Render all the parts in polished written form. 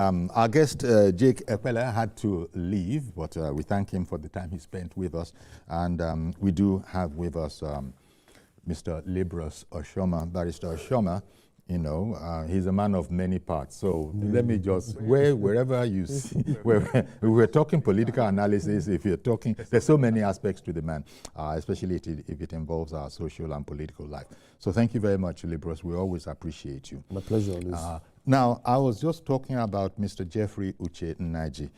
Our guest, Jake Ekwela, had to leave, but we thank him for the time he spent with us. And we do have with us Mr. Libros Oshoma, Barrister Oshoma. You know, he's a man of many parts. So let me just, wherever you see, we're talking political analysis, if you're talking, there's so many aspects to the man, especially if it involves our social and political life. So thank you very much, Libros. We always appreciate you. My pleasure, always. Now, I was just talking about Mr. Jeffrey Uche Nnaji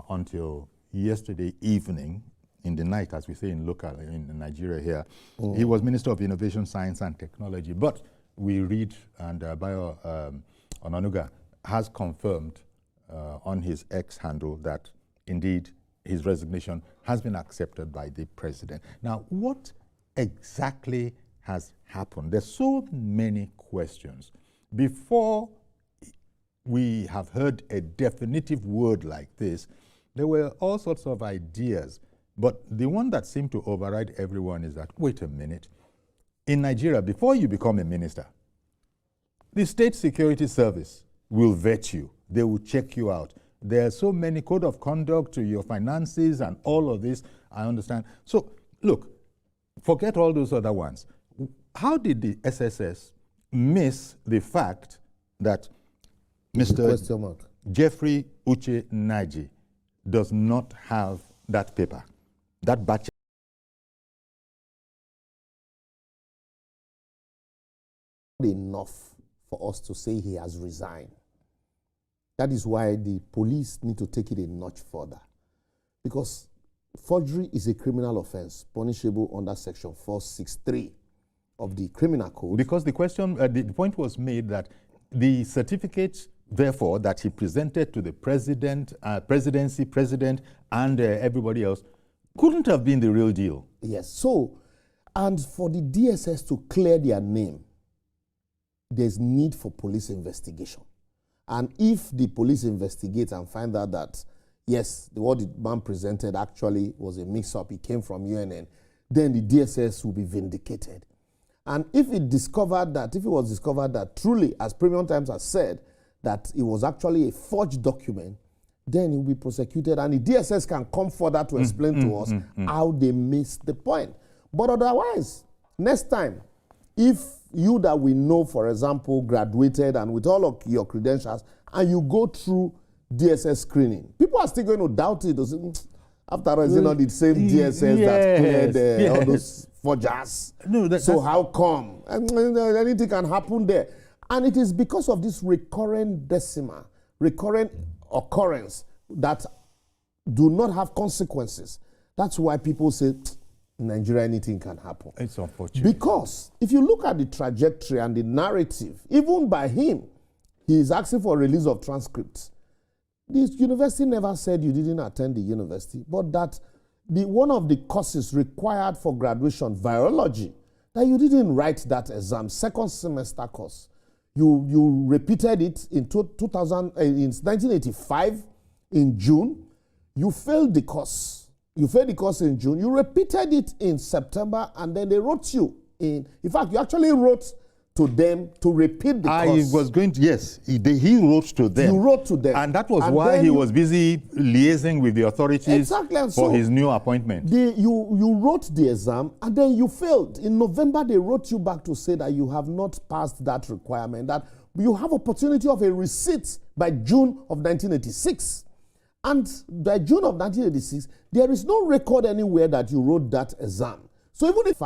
until yesterday evening, in the night, as we say in local, in Nigeria here. He was Minister of Innovation, Science and Technology, but we read, and Bayo Onanuga has confirmed on his X handle that indeed his resignation has been accepted by the president. Now, what exactly has happened? There's so many questions. Before we have heard a definitive word like this, there were all sorts of ideas. But the one that seemed to override everyone is that, wait a minute, in Nigeria, before you become a minister, the State Security Service will vet you. They will check you out. There are so many code of conduct to your finances and all of this, I understand. So, look, forget all those other ones. How did the SSS miss the fact that Mr. Jeffrey Uche Nnaji does not have that paper, that batch? Enough for us to say he has resigned. That is why the police need to take it a notch further. Because forgery is a criminal offense punishable under section 463 of the criminal code. Because the question, the point was made that the certificate, therefore, that he presented to the president, president, and everybody else couldn't have been the real deal. Yes. So, and for the DSS to clear their name, there's need for police investigation. And if the police investigate and find out that, yes, what the man presented actually was a mix-up, it came from UNN, then the DSS will be vindicated. And if it was discovered that truly, as Premium Times has said, that it was actually a forged document, then it will be prosecuted, and the DSS can come further to explain to us how they missed the point. But otherwise, next time, if you that we know, for example, graduated and with all of your credentials, and you go through DSS screening, people are still going to doubt it. After all, is it not the same DSS that cleared all those forgers? No, so how come? Anything can happen there. And it is because of this recurrent occurrence that do not have consequences. That's why people say, in Nigeria, anything can happen. It's unfortunate. Because if you look at the trajectory and the narrative, even by him, he is asking for a release of transcripts. The university never said you didn't attend the university, but that one of the courses required for graduation, virology, that you didn't write that exam, second semester course. You repeated it in 1985 in June. You failed the course. You failed the course in June. You repeated it in September, and then they wrote you in. In fact, you actually wrote to them to repeat the course. I was going to, yes, he wrote to them. You wrote to them. And that was why he was busy liaising with the authorities for his new appointment. You wrote the exam, and then you failed. In November, they wrote you back to say that you have not passed that requirement, that you have opportunity of a receipt by June of 1986. And by June of 1986, there is no record anywhere that you wrote that exam. So even if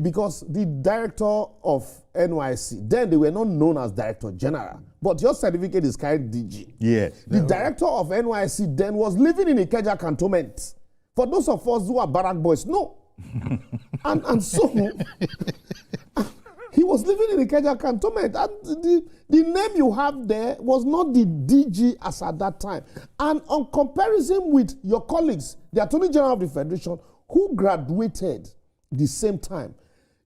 because the director of NYC, then they were not known as Director General, but your certificate is carried DG. Yes. The director of NYC then was living in Ikeja cantonment. For those of us who are barrack boys, no. and so he was living in Ikeja cantonment, and the name you have there was not the DG as at that time. And on comparison with your colleagues, the Attorney General of the Federation, who graduated the same time,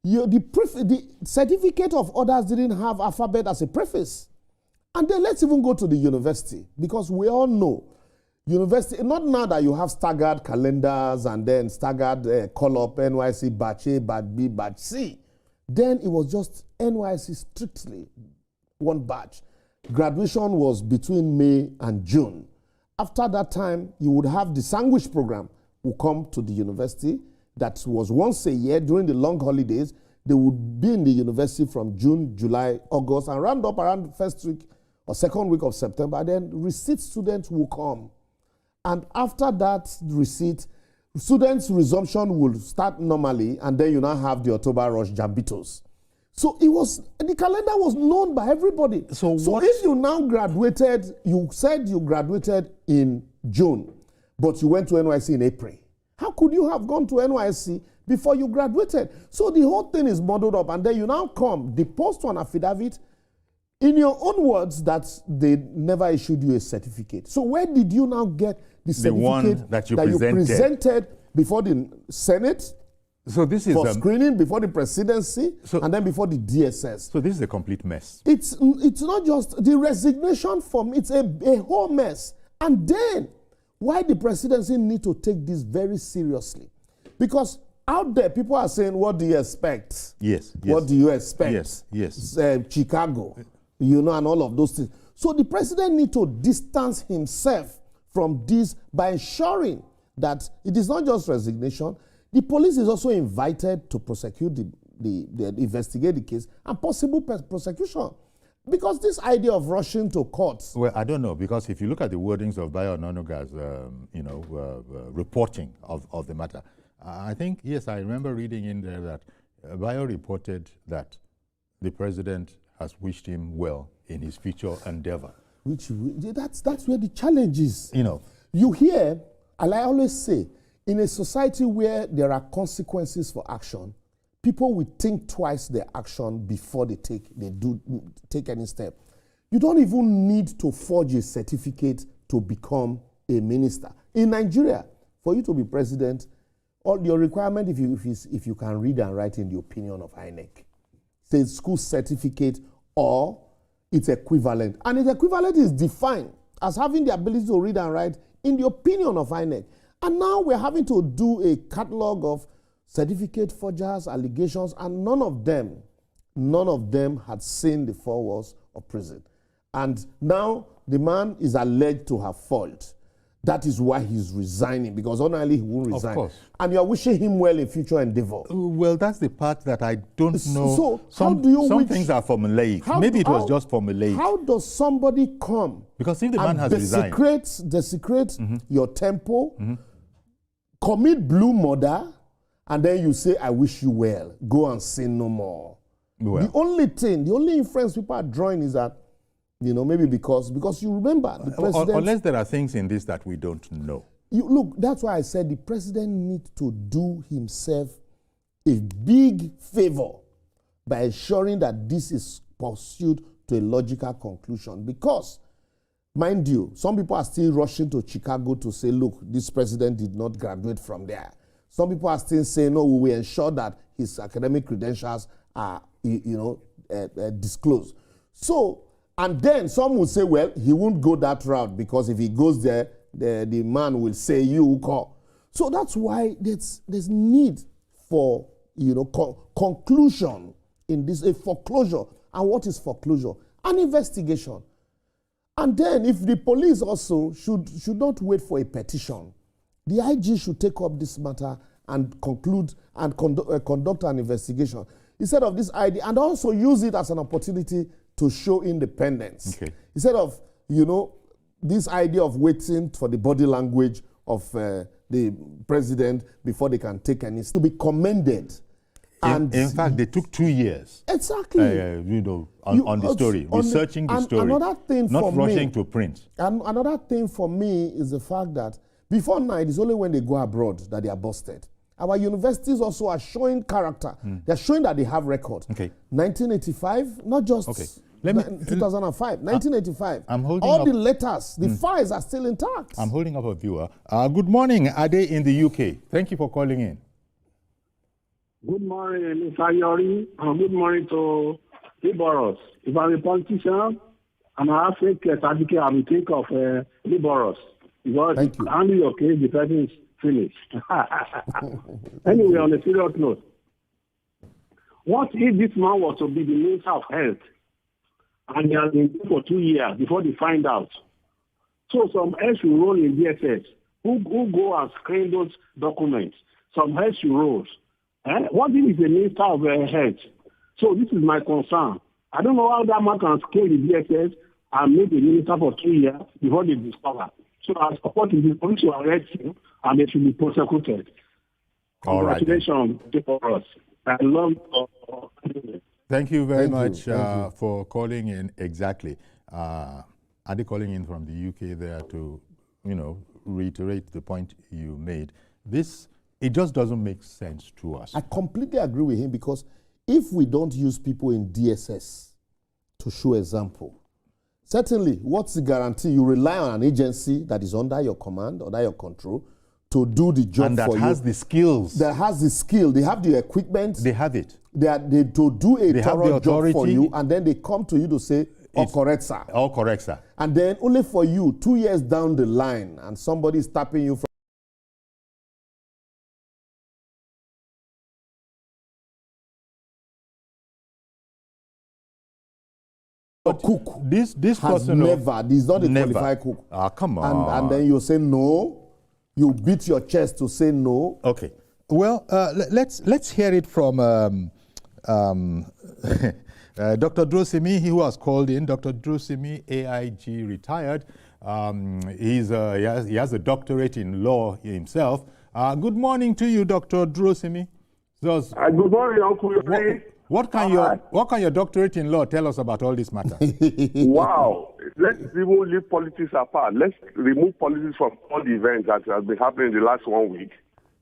the certificate of others didn't have alphabet as a preface. And then let's even go to the university, because we all know university, not now that you have staggered calendars and then staggered call-up, NYC, batch A, batch B, batch C. Then it was just NYC strictly one batch. Graduation was between May and June. After that time, you would have the sandwich program will come to the university. That was once a year during the long holidays. They would be in the university from June, July, August, and round up around first week or second week of September. Then receipt students will come. And after that receipt, students' resumption will start normally, and then you now have the October rush jambitos. So the calendar was known by everybody. So if you now graduated, you said you graduated in June, but you went to NYSC in April. How could you have gone to NYSC before you graduated? So the whole thing is muddled up, and then you now come, deposit an affidavit in your own words that they never issued you a certificate. So where did you now get the certificate one that you presented before the Senate? So this is for screening, before the presidency, and then before the DSS. So this is a complete mess. It's not just the resignation form, it's a whole mess. And then, why the presidency need to take this very seriously? Because out there, people are saying, what do you expect? Yes. What do you expect? Yes. Chicago, and all of those things. So the president need to distance himself from this by ensuring that it is not just resignation. The police is also invited to prosecute investigate the case and possible prosecution. Because this idea of rushing to courts. Well, I don't know, because if you look at the wordings of Bayo Onanuga's, reporting of the matter, I think, yes, I remember reading in there that Bayo reported that the president has wished him well in his future endeavor. That's where the challenge is. You hear, and I always say, in a society where there are consequences for action, people will think twice their action before they take any step. You don't even need to forge a certificate to become a minister. In Nigeria, for you to be president, all your requirement, if you can read and write in the opinion of INEC, it's a school certificate or its equivalent. And its equivalent is defined as having the ability to read and write in the opinion of INEC. And now we're having to do a catalog of certificate forgers, allegations, and none of them had seen the four walls of prison. And now the man is alleged to have fault. That is why he's resigning, because ordinarily he won't resign. Of course. And you're wishing him well in future endeavor. Well, that's the part that I don't know. So some things are formulaic. Maybe it was just formulaic. How does somebody come? Because if the man has resigned. Desecrate your temple, commit blue murder, and then you say, I wish you well. Go and sin no more. Well. The only inference people are drawing is that, maybe because you remember the president. Unless there are things in this that we don't know. Look, that's why I said the president needs to do himself a big favor by ensuring that this is pursued to a logical conclusion. Because, mind you, some people are still rushing to Chicago to say, look, this president did not graduate from there. Some people are still saying, no, we will ensure that his academic credentials are, disclosed. So, and then some will say, well, he won't go that route because if he goes there, the man will say, you call. So that's why there's need for, conclusion in this, a foreclosure. And what is foreclosure? An investigation. And then if the police also should not wait for a petition, the IG should take up this matter and conclude and conduct an investigation instead of this idea, and also use it as an opportunity to show independence. Okay. Instead of, this idea of waiting for the body language of the president before they can take any, to be commended. In fact, they took 2 years. Exactly. On the story, researching the story, another thing not rushing to print. And another thing for me is the fact that before now, it is only when they go abroad that they are busted. Our universities also are showing character. They're showing that they have record. Okay. 1985, not just 2005, 1985. I'm holding all the letters, the files are still intact. I'm holding up a viewer. Good morning, Ade in the UK. Thank you for calling in. Good morning, Mr. Yori. Good morning to Liberals. If I'm a politician, and I have a certificate, I will think of Liberals. Because handle your case, the person is finished. Anyway, on a serious note, what if this man was to be the Minister of Health and they have been there for 2 years before they find out. So some heads will roll in DSS who go and screen those documents. Some heads will roll. What if the minister of health? So this is my concern. I don't know how that man can scale the DSS and make the minister for 2 years before they discover. So I support the police to arrest him and they should be prosecuted. All right. Congratulations for us. I love. Thank you very Thank much you. for calling in. Exactly. Adi calling in from the UK there to, reiterate the point you made. It just doesn't make sense to us. I completely agree with him, because if we don't use people in DSS to show example, certainly, what's the guarantee? You rely on an agency that is under your command, under your control, to do the job and that for you. has the skills. That has the skill. They have the equipment. They have it. They to do a They have the thorough job for authority. you, and then they come to you to say, "Oh, correct, sir." Oh, correct, sir. And then only for you, 2 years down the line, and somebody is tapping you from a cook. This Has person never. He's not a never. qualified cook. Come on. And then you say no. You beat your chest to say no. Okay. Well, let's hear it from Dr. Drosimi, who has called in. Dr. Drosimi, AIG retired. He has a doctorate in law himself. Good morning to you, Dr. Drosimi. Good morning, Uncle. What can your doctorate in law tell us about all this matter? Wow. Let's even leave politics apart. Let's remove politics from all the events that have been happening in the last 1 week.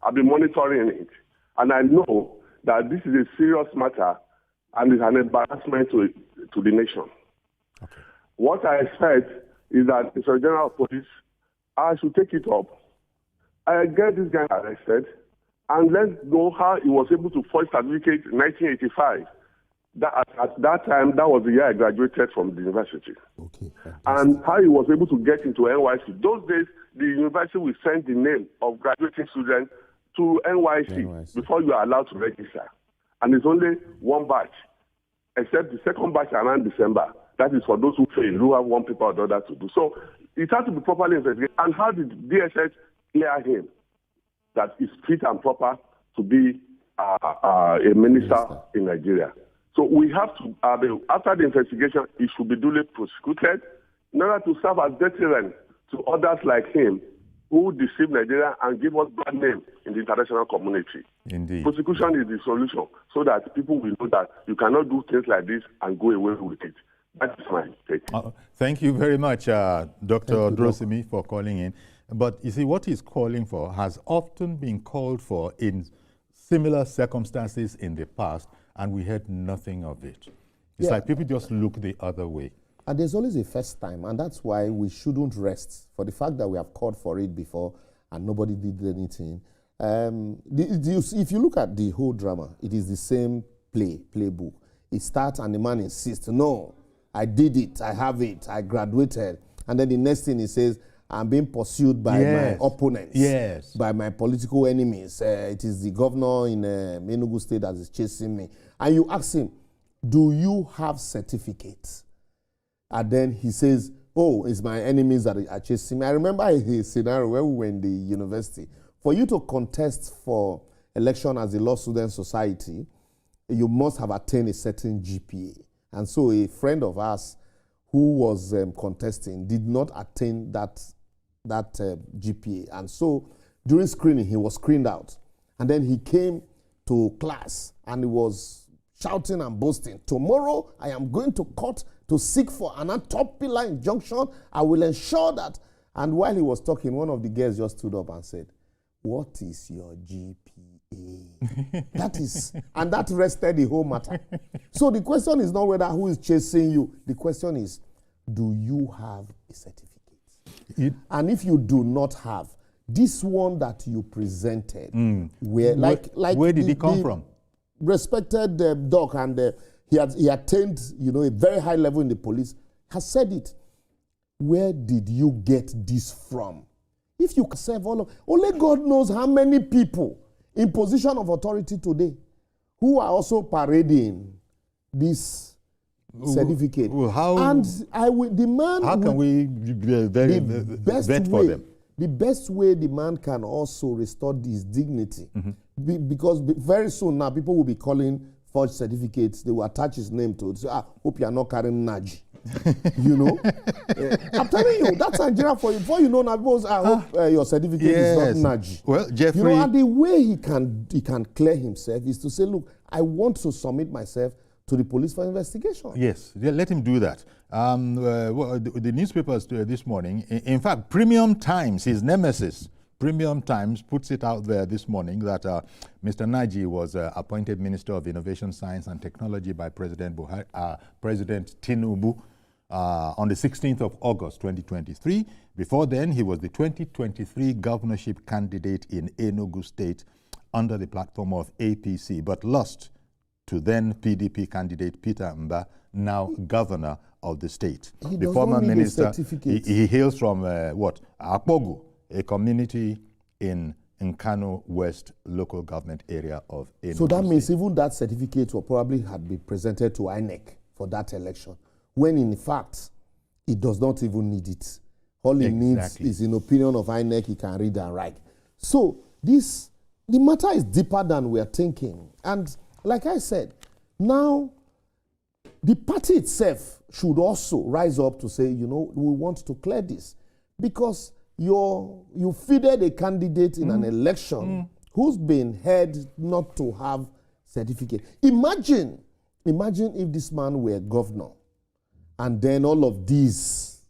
I've been monitoring it. And I know that this is a serious matter and it's an embarrassment to the nation. Okay. What I expect is that the Surgeon General of Police, I should take it up. I get this guy arrested, and let's know how he was able to forge certificate in 1985. At that time, that was the year I graduated from the university. Okay. And how he was able to get into NYC. Those days, the university will send the name of graduating students to NYC before you are allowed to register. And it's only one batch, except the second batch around December. That is for those who fail, who have one paper or the other to do. So it has to be properly investigated. And how did DSS clear him that is fit and proper to be a minister in Nigeria? So we have to, after the investigation, he should be duly prosecuted in order to serve as deterrent to others like him who deceive Nigeria and give us bad name in the international community. Indeed. Prosecution is the solution, so that people will know that you cannot do things like this and go away with it. That's my take. Thank you very much, Dr. Drosimi, for calling in. But you see, what he's calling for has often been called for in similar circumstances in the past, and we heard nothing of it. It's like people just look the other way. And there's always a first time, and that's why we shouldn't rest for the fact that we have called for it before and nobody did anything. If you look at the whole drama, it is the same playbook. It starts and the man insists, no, I did it, I have it, I graduated. And then the next thing he says, I'm being pursued by my opponents, by my political enemies. It is the governor in Enugu State that is chasing me. And you ask him, do you have certificates? And then he says, oh, it's my enemies that are chasing me. I remember a scenario where we were in the university. For you to contest for election as a law student society, you must have attained a certain GPA. And so a friend of ours who was contesting did not attain that GPA. And so during screening, he was screened out. And then he came to class and he was shouting and boasting, tomorrow I am going to court to seek for an unpopular injunction. I will ensure that. And while he was talking, one of the girls just stood up and said, what is your GPA? And that rested the whole matter. So the question is not whether who is chasing you. The question is, do you have a certificate? And if you do not have, this one that you presented, where did it come from? Respected doc, and he attained, a very high level in the police, has said it. Where did you get this from? If you can serve only God knows how many people in position of authority today who are also parading this certificate. Well, how, and I will demand. How can we vet for them? The best way the man can also restore his dignity, because very soon now people will be calling forged certificates. They will attach his name to it. So, I hope you are not carrying Nnaji. You know, I'm telling you, that's Nigeria for you. Before you know, now, I hope your certificate is not Nnaji. Well, Jeffrey, you know, and the way he can clear himself is to say, look, I want to submit myself to the police for investigation. Yes, let him do that. The newspapers this morning, in fact, Premium Times, his nemesis, Premium Times puts it out there this morning that Mr. Nnaji was appointed Minister of Innovation, Science and Technology by President Tinubu on the 16th of August 2023. Before then, he was the 2023 governorship candidate in Enugu State under the platform of APC, but lost to then PDP candidate Peter Mba, now governor of the state. The former minister, he hails from Akpogu, a community in Nkano West local government area of Enugu. So that means even that certificate will probably have been presented to INEC for that election, when in fact, he does not even need it. All he needs is an opinion of INEC he can read and write. So the matter is deeper than we are thinking. And like I said, now the party itself should also rise up to say, you know, we want to clear this. Because you feeded a candidate in an election who's been held not to have certificate. Imagine if this man were governor and then all of these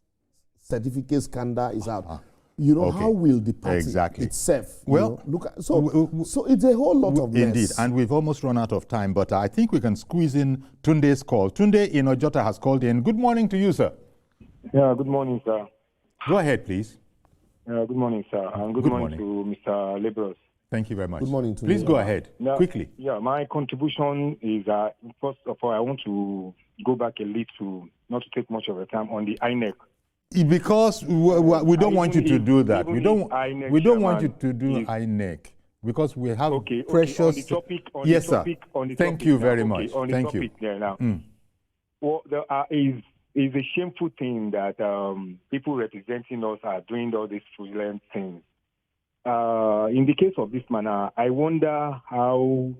certificate scandal is out. You know, how will the party itself, well, look at, so it's a whole lot of mess. Indeed, and we've almost run out of time, but I think we can squeeze in Tunde's call. Tunde in Ojota has called in. Good morning to you, sir. Yeah, good morning, sir. Go ahead, please. Good morning, sir, and good morning to Mr. Labros. Thank you very much. Good morning to you. Please go ahead, quickly. Yeah, my contribution is, first of all, I want to go back a little, not to take much of the time, on the INEC. Because we don't want you to do that. We don't want you to do INEC because we have precious. On the topic, yes, sir. Thank you very much. Thank you. There now. Well, there is a shameful thing that people representing us are doing all these fraudulent things. In the case of this man, I wonder how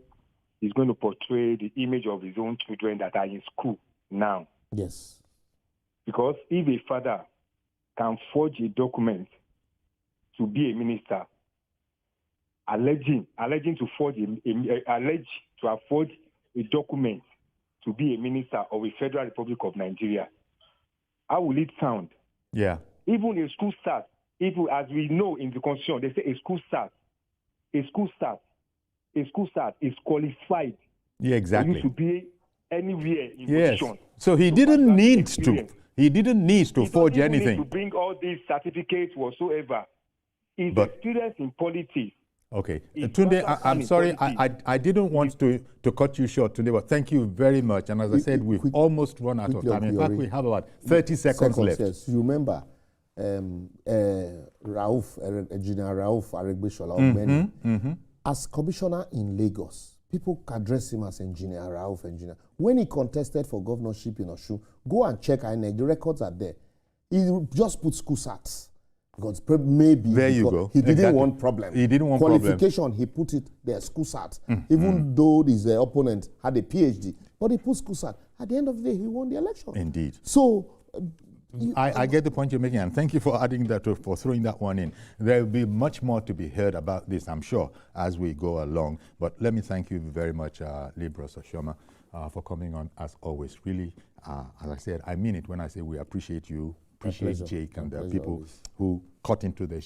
he's going to portray the image of his own children that are in school now. Yes. Because if a father can forge a document to be a minister, alleging to have forged a document to be a minister of a Federal Republic of Nigeria, how will it sound? Yeah. Even a school start, as we know in the Constitution, they say a school start is qualified. Yeah, exactly. For you to be anywhere in position. So he didn't need to. He didn't need to forge anything. Need to bring all these certificates whatsoever. His experience in politics. Okay. Tunde, I'm sorry, I didn't want to cut you short today, but thank you very much. And as I said, we've almost run out of time. In fact, we have about 30 seconds left. Yes. You remember Engineer Rauf Aregbesola, as commissioner in Lagos, people address him as Engineer Rauf. When he contested for governorship in Osun, go and check INEC. The records are there. He just put school sats. Because maybe there you go. He didn't want problem. He didn't want qualification. He put it there, school sat. Even though his opponent had a PhD, but he put school sat. At the end of the day, he won the election. Indeed. So I get the point you're making, and thank you for adding that, for throwing that one in. There will be much more to be heard about this, I'm sure, as we go along. But let me thank you very much, Libros Oshoma, for coming on as always. Really, as I said, I mean it when I say we appreciate you, appreciate Jake and the people who cut into the